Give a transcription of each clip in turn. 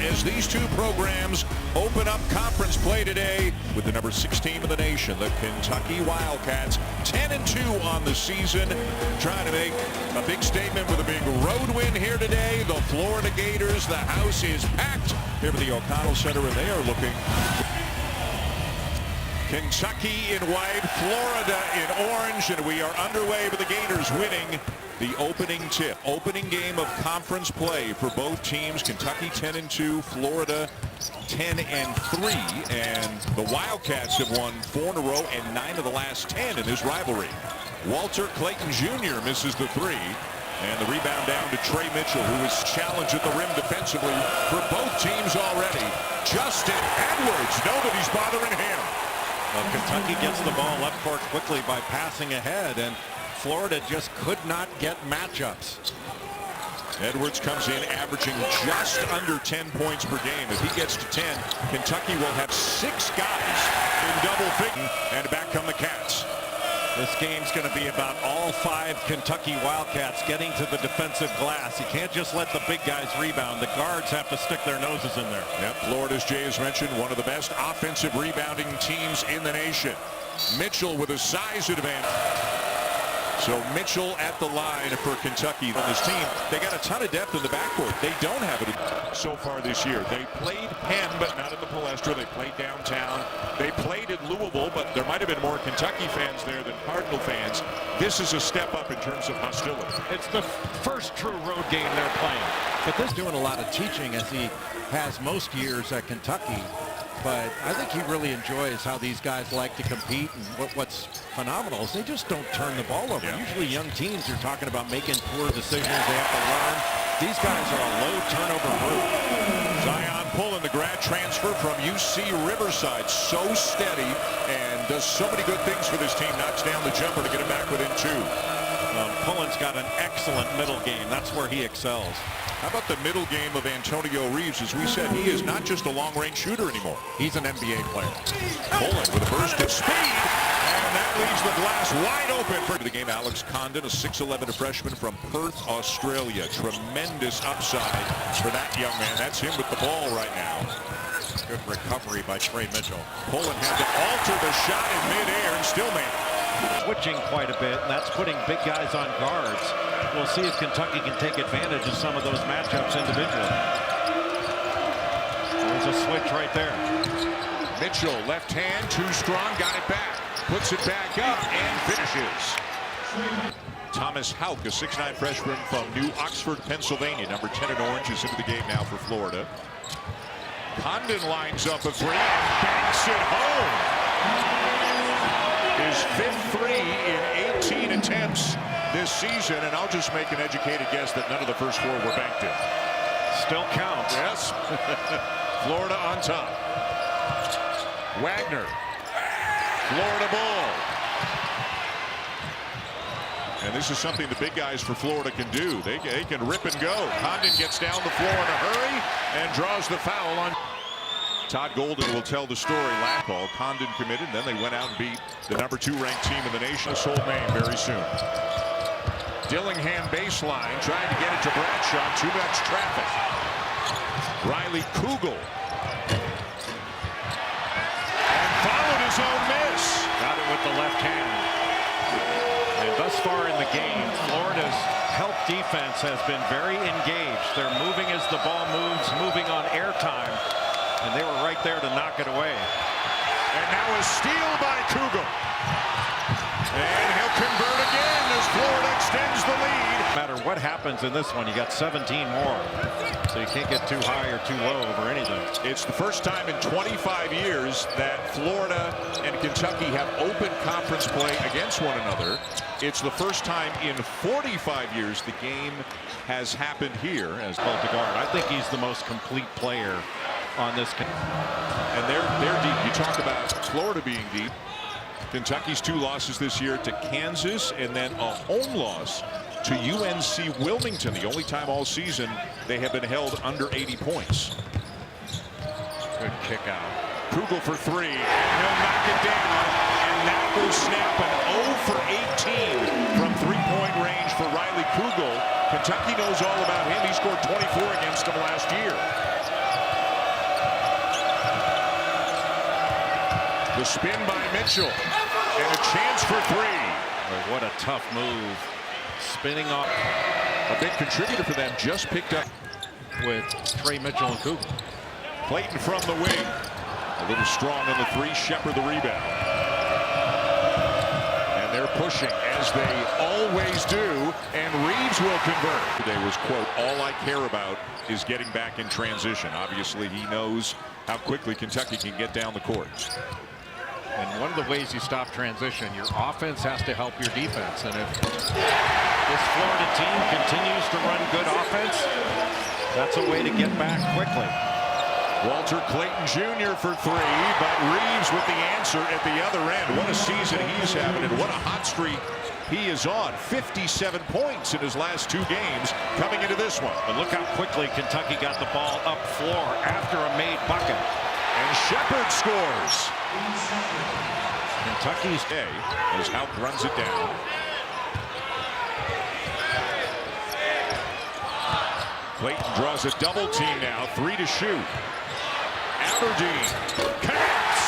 as these two programs open up conference play today with the number 6 team in the nation, the Kentucky Wildcats, 10-2 on the season, trying to make a big statement with a big road win here today. The Florida Gators, the house is packed here at the O'Connell Center, and they are looking. Kentucky in white, Florida in orange, and we are underway with the Gators winning the opening tip. Opening game of conference play for both teams. Kentucky 10-2, Florida 10-3, and the Wildcats have won 4 in a row and 9 of the last 10 in this rivalry. Walter Clayton Jr. misses the 3, and the rebound down to Trey Mitchell, who was challenged at the rim defensively for both teams already. Justin Edwards, nobody's bothering him. Well, Kentucky gets the ball up court quickly by passing ahead, and Florida just could not get matchups. Edwards comes in averaging just under 10 points per game. If he gets to 10, Kentucky will have 6 guys in double figures, and back come the Cats. This game's going to be about all 5 Kentucky Wildcats getting to the defensive glass. You can't just let the big guys rebound. The guards have to stick their noses in there. Yep, Florida, as Jay has mentioned, one of the best offensive rebounding teams in the nation. Mitchell with a size advantage. So Mitchell at the line for Kentucky on this team. They got a ton of depth in the backcourt. They don't have it so far this year. They played Penn, but not at the Palestra. They played downtown. They played at Louisville, but there might have been more Kentucky fans there than Cardinal fans. This is a step up in terms of hostility. It's the first true road game they're playing. But this doing a lot of teaching, as he has most years at Kentucky. But I think he really enjoys how these guys like to compete, and what's phenomenal is they just don't turn the ball over. Yeah. Usually young teams are talking about making poor decisions they have to learn. These guys are a low turnover group. Zion Pullen, the grad transfer from UC Riverside, so steady and does so many good things for this team. Knocks down the jumper to get it back within 2. Pullen's got an excellent middle game. That's where he excels. How about the middle game of Antonio Reeves? As we said, he is not just a long-range shooter anymore. He's an NBA player. Pullen with a burst of speed, and that leaves the glass wide open for the game. Alex Condon, a 6'11" freshman from Perth, Australia. Tremendous upside for that young man. That's him with the ball right now. Good recovery by Trey Mitchell. Pullen had to alter the shot in midair and still made it. Switching quite a bit, and that's putting big guys on guards. We'll see if Kentucky can take advantage of some of those matchups individually. There's a switch right there. Mitchell, left hand, too strong, got it back. Puts it back up and finishes. Thomas Houck, a 6'9" freshman from New Oxford, Pennsylvania. Number 10 in orange is into the game now for Florida. Condon lines up a 3 and banks it home. His 5th 3 in 18 attempts this season, and I'll just make an educated guess that none of the first 4 were banked in. Still counts. Yes. Florida on top. Wagner. Florida ball. And this is something the big guys for Florida can do. They can rip and go. Condon gets down the floor in a hurry and draws the foul on. Todd Golden will tell the story. Last ball, Condon committed, and then they went out and beat the number 2 ranked team in the nation, Old Maine, very soon. Dillingham baseline, trying to get it to Bradshaw. Too much traffic. Riley Kugel. And followed his own miss. Got it with the left hand. And thus far in the game, Florida's help defense has been very engaged. They're moving as the ball moves, moving on airtime. And they were right there to knock it away. And now a steal by Kugel. And he'll convert again as Florida extends the lead. No matter what happens in this one, you got 17 more. So you can't get too high or too low over anything. It's the first time in 25 years that Florida and Kentucky have open conference play against one another. It's the first time in 45 years the game has happened here as Guard. I think he's the most complete player on this. And they're deep. You talk about Florida being deep. Kentucky's 2 losses this year to Kansas, and then a home loss to UNC Wilmington. The only time all season they have been held under 80 points. Good kick out. Kugel for 3, and he'll knock it down, and that will snap an 0 for 18 from 3-point range for Riley Kugel. Kentucky knows all about him. He scored 24 against them last year. The spin by Mitchell. And a chance for three. Boy, what a tough move. Spinning off. A big contributor for them just picked up With Trey Mitchell and Cooper. Clayton from the wing. A little strong on the three. Shepherd the rebound. And they're pushing as they always do. And Reeves will convert. Today was, quote, all I care about is getting back in transition. Obviously, he knows how quickly Kentucky can get down the court. And one of the ways you stop transition, your offense has to help your defense. And if this Florida team continues to run good offense, that's a way to get back quickly. Walter Clayton Jr. for three, but Reeves with the answer at the other end. What a season he's having, and what a hot streak he is on. 57 points in his last two games coming into this one. But look how quickly Kentucky got the ball up floor after a made bucket. And Shepherd scores. Kentucky's day as Hauck runs it down. Clayton draws a double team now. Three to shoot. Aberdeen connects.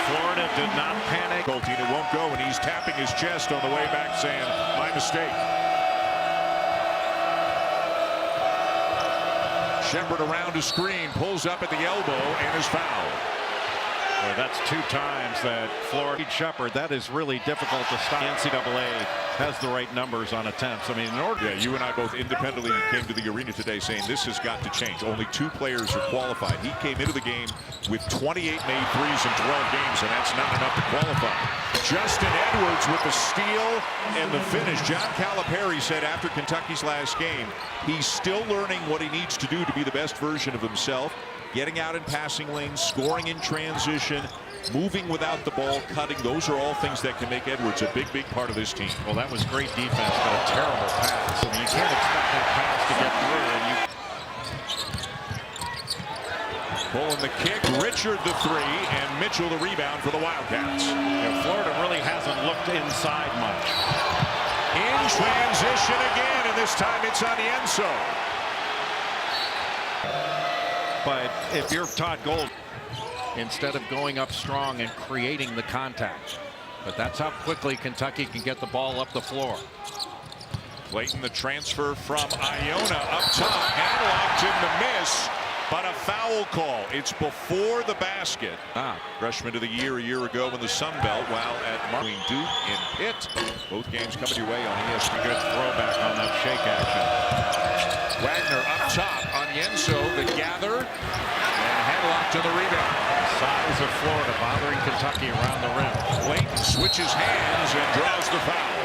Florida did not panic. It won't go, and he's tapping his chest on the way back saying, my mistake. Shepherd around a screen, pulls up at the elbow, and is fouled. Well, that's two times that Florida Shepherd. That is really difficult to stop. NCAA has the right numbers on attempts. I mean, in order. Yeah, you and I both independently came to the arena today saying this has got to change. Only two players are qualified. He came into the game with 28 made threes in 12 games, and that's not enough to qualify. Justin Edwards with the steal and the finish. John Calipari said after Kentucky's last game, he's still learning what he needs to do to be the best version of himself. Getting out in passing lanes, scoring in transition, moving without the ball, cutting. Those are all things that can make Edwards a big, big part of this team. Well, that was great defense, but a terrible pass. I mean, you can't expect that pass to get through. And Pulling the kick, Richard the three, and Mitchell the rebound for the Wildcats. Florida really hasn't looked inside much. In transition again, and this time it's on the end zone. But if you're Todd Gold, instead of going up strong and creating the contact. But that's how quickly Kentucky can get the ball up the floor. Clayton, the transfer from Iona up top. Hadlocked in the miss, but a foul call. It's before the basket. Freshman of the year a year ago in the Sun Belt, while at between Duke and Pitt. Both games coming your way on ESPN. Good throwback on that shake action. Wagner up top on Yenso, the gather, and Hadlock to the rebound. Size of Florida bothering Kentucky around the rim. Clayton switches hands and draws the foul.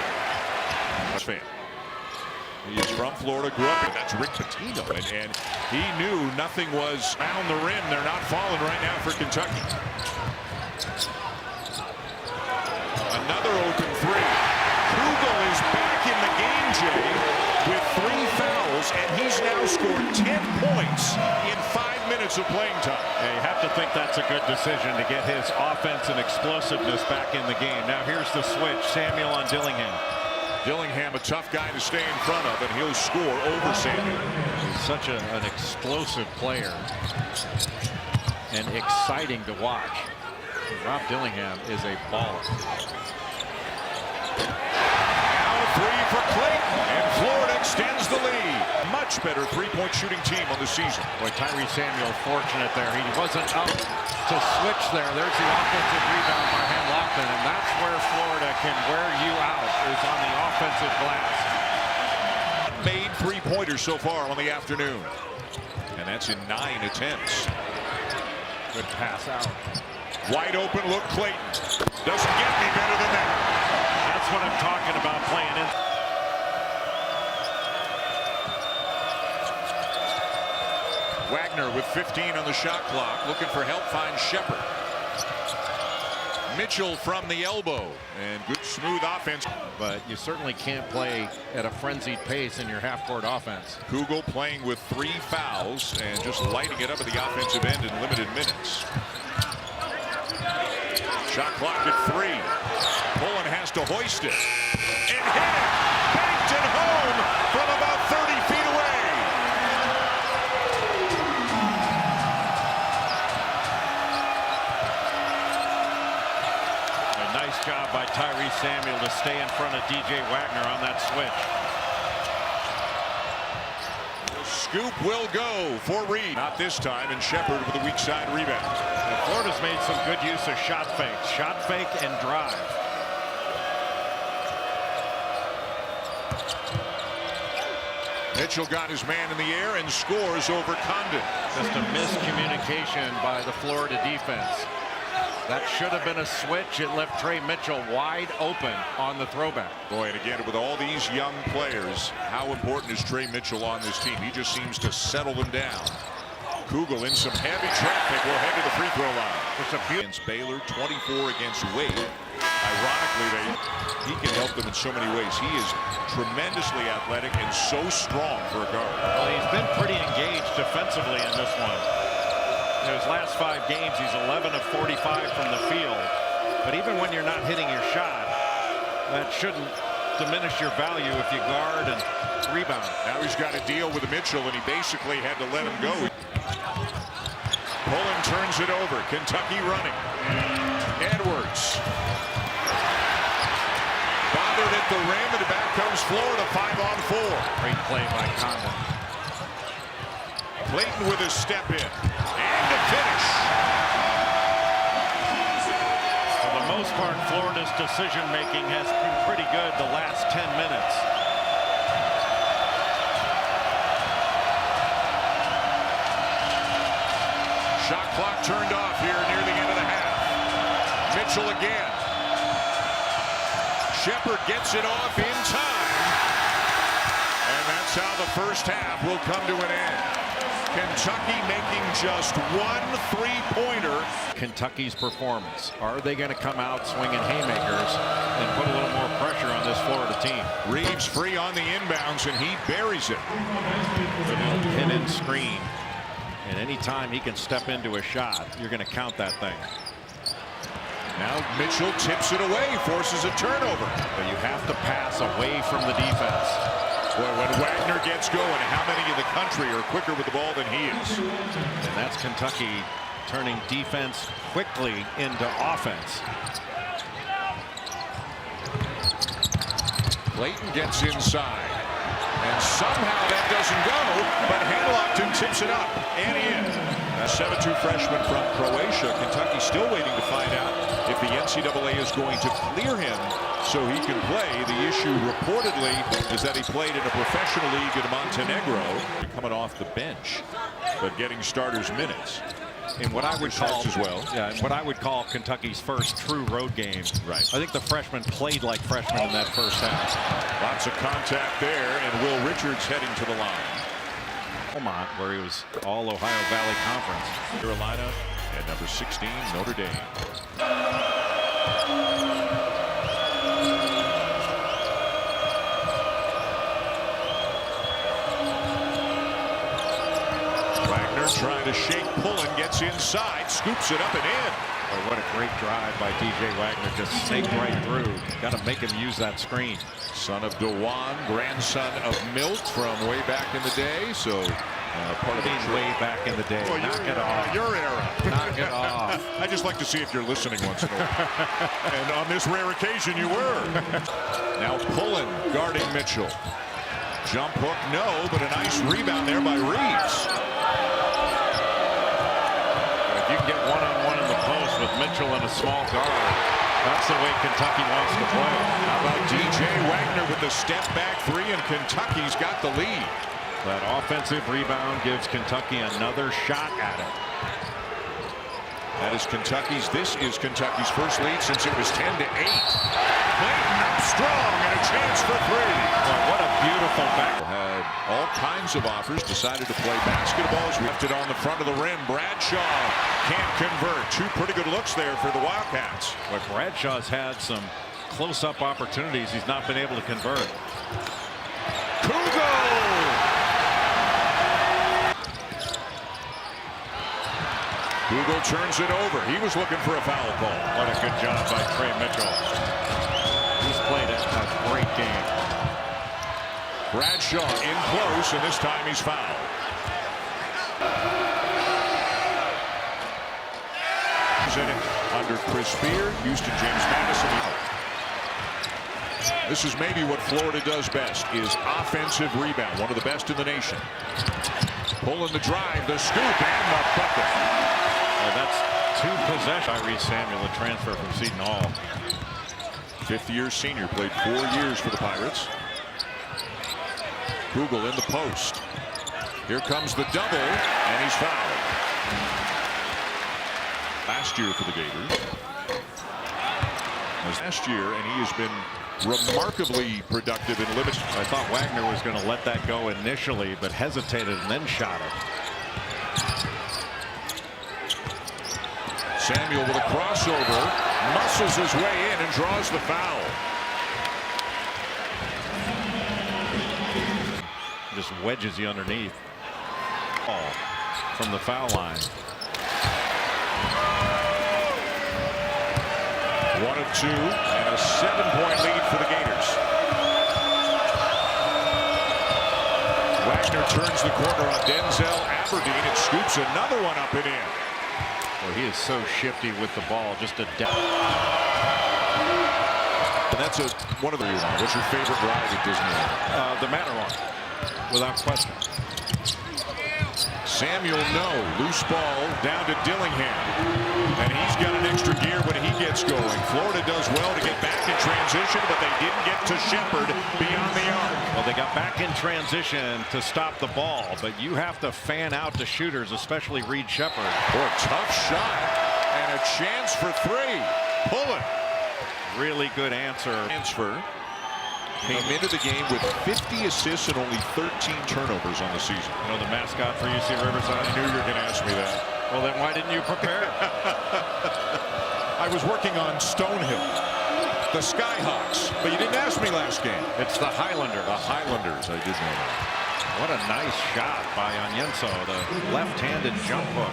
He is from Florida, grew up, and that's Rick Pitino, and he knew nothing was around the rim. They're not falling right now for Kentucky. Another open three. Kugel is back in the game, Jay, with 3 fouls, and he's now scored 10 points in 5 minutes of playing time. Yeah, you have to think that's a good decision to get his offense and explosiveness back in the game. Now here's the switch. Samuel on Dillingham. Dillingham, a tough guy to stay in front of, and he'll score over Samuel. He's such an explosive player and exciting to watch. Rob Dillingham is a baller. Now a three for Clayton, and Florida extends the lead. Much better three-point shooting team on the season. Boy, Tyree Samuel fortunate there. He wasn't up to switch there. There's the offensive rebound by Hadlock, and that's where Florida can wear you out, is on the offensive glass. Made three-pointers so far on the afternoon, and that's in 9 attempts. Good pass out. Wide open look, Clayton. Doesn't get any better than that. That's what I'm talking about, playing in. Wagner with 15 on the shot clock, looking for help, finds Shepherd. Mitchell from the elbow, and good smooth offense. But you certainly can't play at a frenzied pace in your half-court offense. Kugel playing with 3 fouls and just lighting it up at the offensive end in limited minutes. Shot clock at 3. Pullen has to hoist it. And hit it! Banked it home from about 30 feet away. Samuel to stay in front of DJ Wagner on that switch. Scoop will go for Reed. Not this time, and Shepard with a weak side rebound. And Florida's made some good use of shot fakes. Shot fake and drive. Mitchell got his man in the air and scores over Condon. Just a miscommunication by the Florida defense. That should have been a switch. It left Trey Mitchell wide open on the throwback. Boy, and again, with all these young players, how important is Trey Mitchell on this team? He just seems to settle them down. Kugel in some heavy traffic will head to the free throw line. It's a Against Baylor, 24 against Wade. Ironically, he can help them in so many ways. He is tremendously athletic and so strong for a guard. Well, he's been pretty engaged defensively in this one. In his last 5 games, he's 11 of 45 from the field. But even when you're not hitting your shot, that shouldn't diminish your value if you guard and rebound. Now he's got to deal with Mitchell, and he basically had to let him go. Pullen turns it over. Kentucky running. Edwards. Bothered at the rim, and back comes Florida 5-on-4. Great play by Condon. Clayton with his step in. And to finish. For the most part, Florida's decision-making has been pretty good the last 10 minutes. Shot clock turned off here near the end of the half. Mitchell again. Shepard gets it off in time. And that's how the first half will come to an end. Kentucky making just 1 3-pointer. Kentucky's performance. Are they going to come out swinging haymakers and put a little more pressure on this Florida team? Reeves free on the inbounds, and he buries it. The little pin and screen. And anytime he can step into a shot, you're going to count that thing. Now Mitchell tips it away, forces a turnover. But you have to pass away from the defense. Boy, when Wagner gets going, how many in the country are quicker with the ball than he is? And that's Kentucky turning defense quickly into offense. Clayton gets inside. And somehow that doesn't go, but Hamilton tips it up and in. A 7-2 freshman from Croatia. Kentucky still waiting to find out if the NCAA is going to clear him so he can play. The issue reportedly is that he played in a professional league in Montenegro, coming off the bench, but getting starters minutes. In what I would call as well. Yeah, in what I would call Kentucky's first true road game. Right. I think the freshmen played like freshmen in that first half. Lots of contact there, and Will Richards heading to the line. Vermont, where he was all Ohio Valley Conference. Carolina and number 16 Notre Dame. Wagner trying to shake Pullen, gets inside, scoops it up and in. Oh, what a great drive by DJ Wagner, just snaked right through. Got to make him use that screen. Son of Dewan, grandson of Milt from way back in the day, so part of the way back in the day. Well, knock it off. Your era. Knock it off. I just like to see if you're listening once in a while. And on this rare occasion, you were. Now Pullen guarding Mitchell. Jump hook, no, but a nice rebound there by Reeves. If you can get one-on-one in the post with Mitchell and a small guard, that's the way Kentucky wants to play. How about DJ Wagner with the step back 3, and Kentucky's got the lead. That offensive rebound gives Kentucky another shot at it. This is Kentucky's first lead since it was 10-8. Clayton up strong and a chance for 3. Well, what a beautiful back. Had all kinds of offers, decided to play basketball. As we left it on the front of the rim. Bradshaw can't convert. 2 pretty good looks there for the Wildcats. But Bradshaw's had some close-up opportunities he's not been able to convert. Kugel! Kugel turns it over. He was looking for a foul call. What a good job by Trey Mitchell. He's played a great game. Bradshaw in close, and this time he's fouled. Under Chris Beard, Houston James Madison. This is maybe what Florida does best, is offensive rebound. One of the best in the nation. Pulling the drive, the scoop, and the bucket. Well, that's 2 possessions. Tyrese Samuel, a transfer from Seton Hall. Fifth-year senior, played 4 years for the Pirates. Kugel in the post. Here comes the double, and he's fouled. Last year for the Gators. Last year, and he has been remarkably productive in limited. I thought Wagner was going to let that go initially, but hesitated and then shot it. Samuel with a crossover, muscles his way in and draws the foul. Just wedges you underneath. Ball from the foul line. 1 of 2 and a 7-point lead for the Gators. Wagner turns the corner on Denzel Aberdeen and scoops another one up and in. Well, he is so shifty with the ball, just a And that's one of the reasons. What's your favorite ride at Disneyland? the Matterhorn, without question. Samuel, no. Loose ball down to Dillingham. And he's got an extra gear when he gets going. Florida does well to get back in transition, but they didn't get to Shepard beyond the arc. Well, they got back in transition to stop the ball, but you have to fan out the shooters, especially Reed Shepard. Oh, tough shot and a chance for 3. Pull it. Really good answer. Transfer. Came into the game with 50 assists and only 13 turnovers on the season. You know the mascot for UC Riverside? I knew you were going to ask me that. Well, then why didn't you prepare? I was working on Stonehill, the Skyhawks, but you didn't ask me last game. It's the Highlanders. The Highlanders, I did know that. What a nice shot by Onyenso, the left-handed jump hook.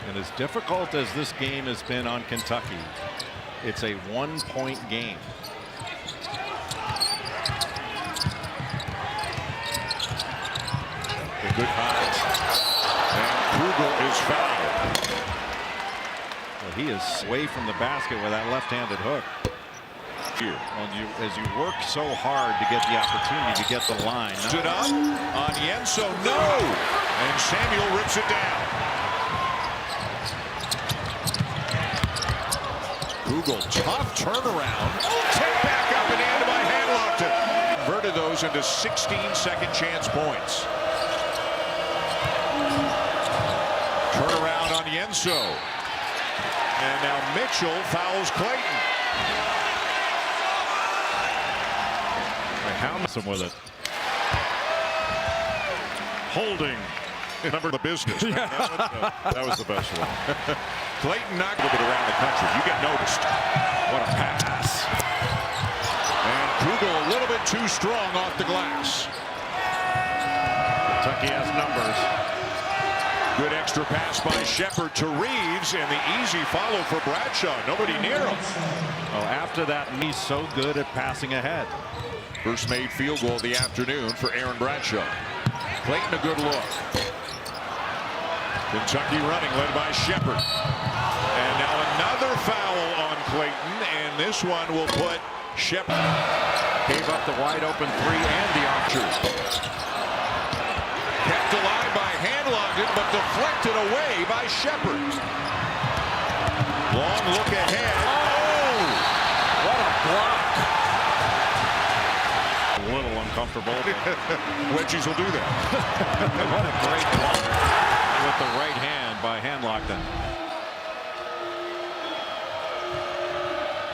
And as difficult as this game has been on Kentucky, it's a 1-point game. A good pass. And Kugel is fouled. Well, he is away from the basket with that left-handed hook. Here. Well, as you work so hard to get the opportunity to get the line. Stood up on Yenso, no! And Samuel rips it down. Kugel, tough turnaround. Tip back up and in by Hanlogton. Converted those into 16 second chance points. Turnaround on Yenso. And now Mitchell fouls Clayton. Him with it. Holding. Number the business. That was the best one. Clayton knocked a little bit around the country. You get noticed. What a pass. And Kugel a little bit too strong off the glass. Kentucky has numbers. Good extra pass by Shepard to Reeves, and the easy follow for Bradshaw. Nobody near him. Well, after that, he's so good at passing ahead. First made field goal of the afternoon for Aaron Bradshaw. Clayton a good look. Kentucky running, led by Shepard. And now another foul on Clayton, and this one will put Shepard. Gave up the wide open 3 and the Archers. Kept alive by Hanlogton, but deflected away by Shepard. Long look ahead. Oh! What a block. A little uncomfortable. Wedgies will do that. What a great block with the right hand by Hanlogton.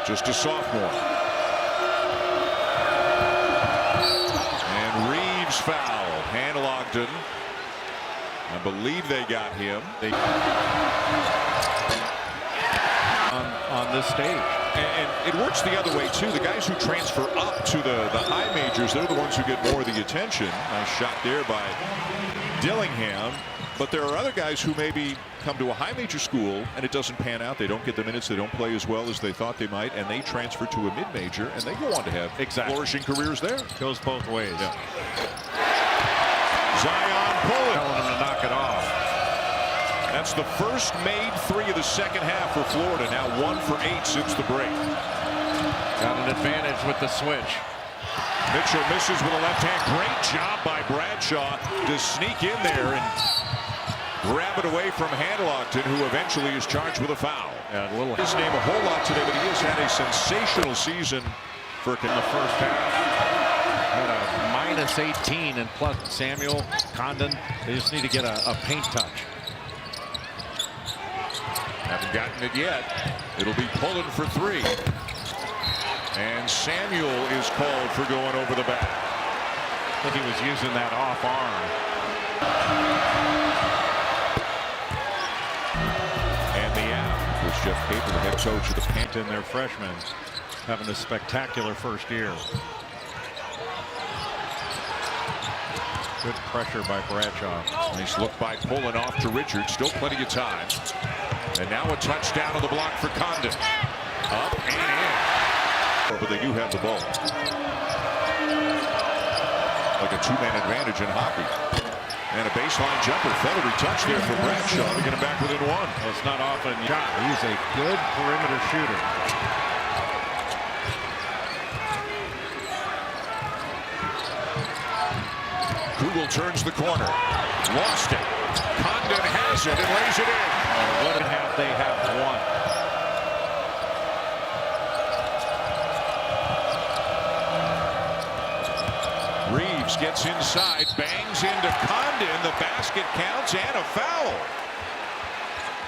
Just a sophomore. And Reeves fouled. Hanlogton. I believe they got him. On this stage. And it works the other way, too. The guys who transfer up to the high majors, they're the ones who get more of the attention. Nice shot there by Dillingham. But there are other guys who maybe come to a high major school and it doesn't pan out. They don't get the minutes. They don't play as well as they thought they might. And they transfer to a mid-major and they go on to have flourishing careers there. Goes both ways. Yeah. Zion pulling. Telling him to knock it off. That's the first made 3 of the second half for Florida. Now 1 for 8 since the break. Got an advantage with the switch. Mitchell misses with a left hand. Great job by Bradshaw to sneak in there and grab it away from Handlogton, who eventually is charged with a foul. Yeah, a little. His name a whole lot today, but he has had a sensational season for In the first half. Had a -18 and plus Samuel, Condon. They just need to get a paint touch. Haven't gotten it yet. It'll be pulling for three. And Samuel is called for going over the back. I think he was using that off arm. And the out was Jeff Capel, the head coach of the Panthers. And their freshmen having a spectacular first year. Good pressure by Bradshaw. Nice look by pulling off to Richards. Still plenty of time. And now a touchdown on the block for Condon. Up and in. But they do have the ball. Like a two-man advantage in hockey. And a baseline jumper. Feathery touch there for Bradshaw to get him back within one. Well, it's not often. He's a good perimeter shooter. Kugel turns the corner. Lost it. Condon has it and lays it in. What have they have won? Reeves gets inside, bangs into Condon. The basket counts and a foul.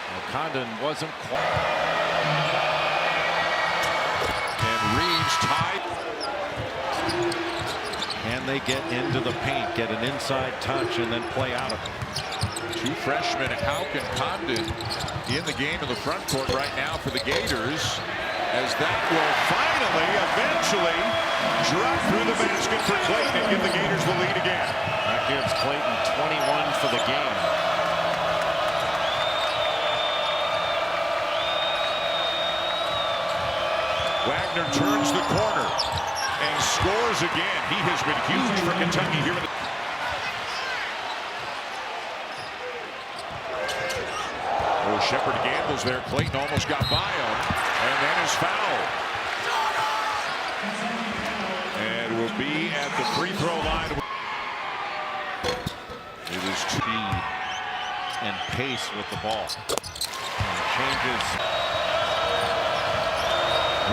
Well, Condon wasn't quite. And Reeves tied. Can they get into the paint, get an inside touch, and then play out of it? Two freshmen, Houck and Condon, in the game in the front court right now for the Gators, as that will finally, eventually, drop through the basket for Clayton and give the Gators the lead again. That gives Clayton 21 for the game. Wagner turns the corner and scores again. He has been huge for Kentucky here in the Shepard gambles there. Clayton almost got by him, and then is fouled. And will be at the free throw line. It is Speed and pace with the ball. And changes.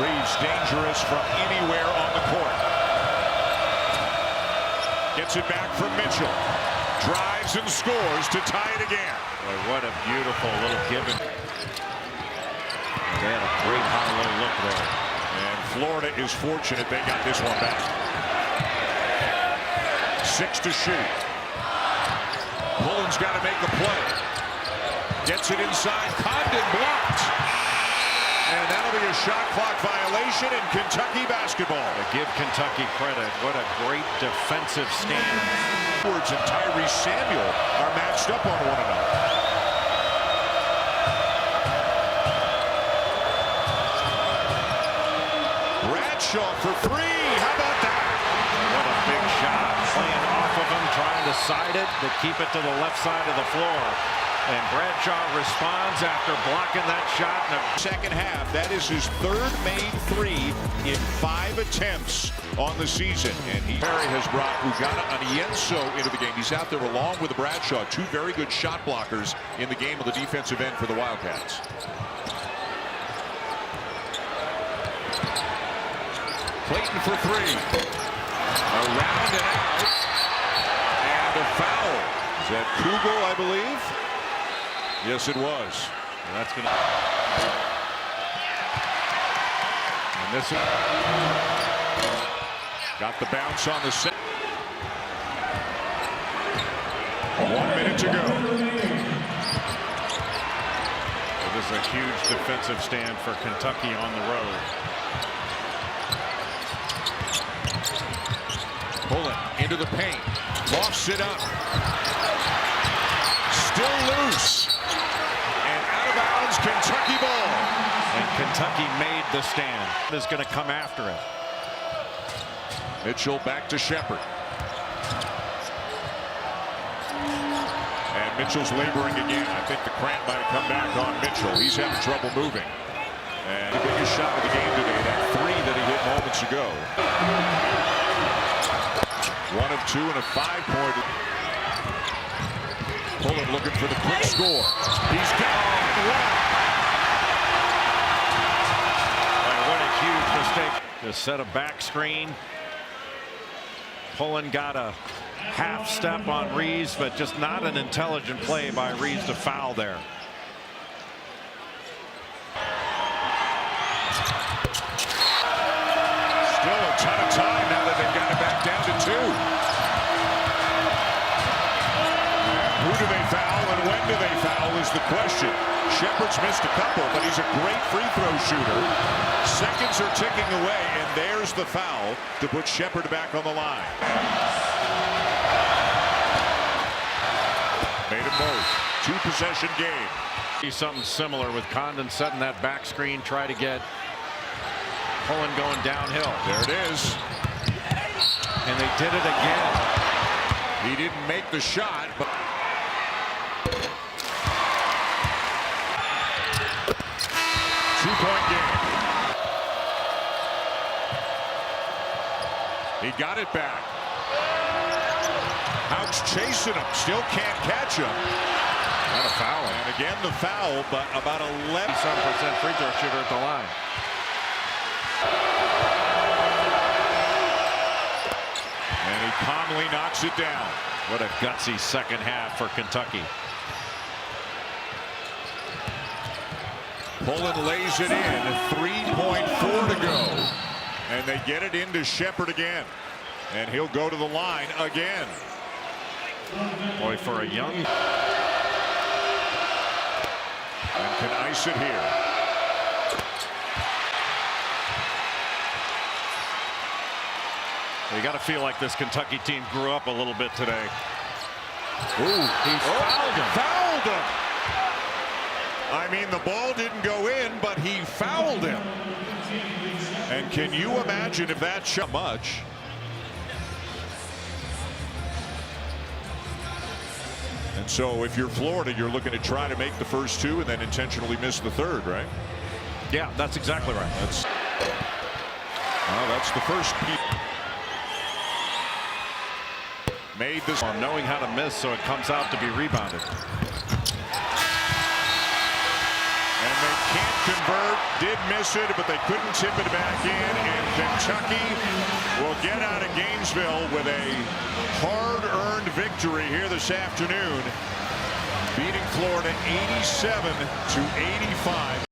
Reeves dangerous from anywhere on the court. Gets it back from Mitchell. Drives and scores to tie it again. Boy, what a beautiful little give and. They had a great high-low look there. And Florida is fortunate they got this one back. 6 to shoot. Pullen's got to make a play. Gets it inside. Condon blocked. And that'll be a shot clock violation in Kentucky basketball. To give Kentucky credit, what a great defensive stand. Edwards and Tyrese Samuel are matched up on one another. Bradshaw for three. How about that? What a big shot. Playing off of him, trying to side it, to keep it to the left side of the floor. And Bradshaw responds after blocking that shot in the second half. That is his third made three in 5 attempts on the season. And Perry has brought Ugonna Anienso into the game. He's out there along with Bradshaw, two very good shot blockers in the game of the defensive end for the Wildcats. Clayton for three. Around and out. And a foul. Is that Kugel, I believe? Yes, it was. Well, that's going to. And this is. Got the bounce on the set. 1 minute to go. So this is a huge defensive stand for Kentucky on the road. Pullen into the paint. Lofts it up. Still loose. Kentucky ball. And Kentucky made the stand. Is going to come after it. Mitchell back to Shepard. And Mitchell's laboring again. I think the cramp might have come back on Mitchell. He's having trouble moving. And the biggest shot of the game today, that three that he hit moments ago. 1 of 2 and a 5-point. Pullen looking for the quick score. He's got one. What a huge mistake to set a back screen. Pullen got a half step on Reeves, but just not an intelligent play by Reeves to foul there. Still a ton of time now that they've got it back down to 2. Who do they foul and when do they foul is the question. Sheppard's missed a couple, but he's a great free throw shooter. Seconds are ticking away, and there's the foul to put Sheppard back on the line. Made them both. 2-possession game. See something similar with Condon setting that back screen, try to get Pullen going downhill. There it is. And they did it again. He didn't make the shot, but 2-point game. He got it back. Houck's chasing him. Still can't catch him. Not a foul. And again the foul, but about 11% free throw shooter at the line. And he calmly knocks it down. What a gutsy second half for Kentucky. Pullen lays it in. 3.4 to go. And they get it into Sheppard again. And he'll go to the line again. Boy, for a young. And can ice it here. You got to feel like this Kentucky team grew up a little bit today. Ooh, he fouled him. Fouled him. I mean, the ball didn't go in, but he fouled him. And can you imagine if that shot much? And so if you're Florida, you're looking to try to make the first 2 and then intentionally miss the 3rd, right? Yeah, that's exactly right. That's the first peep. Made this on knowing how to miss, so it comes out to be rebounded. And they can't convert. Did miss it, but they couldn't tip it back in. And Kentucky will get out of Gainesville with a hard-earned victory here this afternoon, beating Florida 87-85.